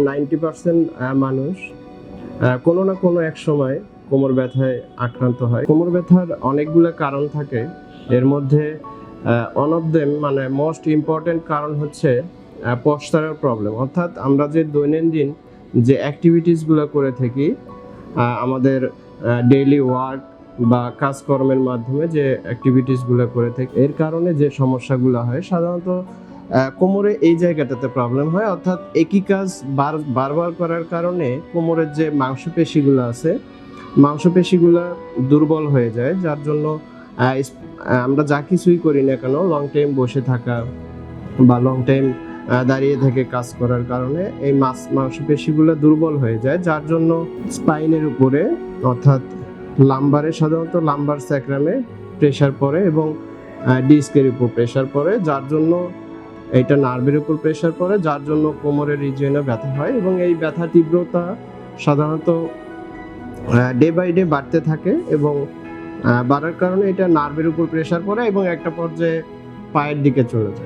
90% মানুষ কোনো না কোনো এক সময় কোমর ব্যথায় আক্রান্ত হয়। কোমর ব্যথার অনেকগুলো কারণ থাকে, এর মধ্যে ওয়ান অফ দেম মানে মোস্ট ইম্পর্টেন্ট কারণ হচ্ছে পশ্চারের প্রবলেম। অর্থাৎ আমরা যে দৈনন্দিন যে অ্যাক্টিভিটিসগুলো করে থাকি, আমাদের ডেইলি ওয়ার্ক বা কাজকর্মের মাধ্যমে যে অ্যাক্টিভিটিসগুলো করে থাকি, এর কারণে যে সমস্যাগুলো হয় সাধারণত কোমরে এই জায়গাটাতে প্রবলেম হয়। অর্থাৎ একই কাজ বারবার করার কারণে কোমরের যে মাংসপেশিগুলো আছে, মাংসপেশিগুলো দুর্বল হয়ে যায়, যার জন্য আমরা যা কিছুই করি না কেন, লং টাইম বসে থাকা বা লং টাইম দাঁড়িয়ে থেকে কাজ করার কারণে এই মাংসপেশিগুলো দুর্বল হয়ে যায়, যার জন্য স্পাইনের উপরে অর্থাৎ লাম্বারে, সাধারণত লাম্বার স্যাক্রামে প্রেশার পড়ে এবং ডিস্কের উপর প্রেশার পড়ে, যার জন্য এটা নার্ভের উপর প্রেশার পড়ে, যার জন্য কোমরের রিজিয়নে ব্যথা হয় এবং এই ব্যথার তীব্রতা সাধারণত ডে বাই ডে বাড়তে থাকে এবং বাড়ার কারণে এটা নার্ভের উপর প্রেশার পড়ে এবং একটা পর্যায়ে পায়ের দিকে চলে যায়।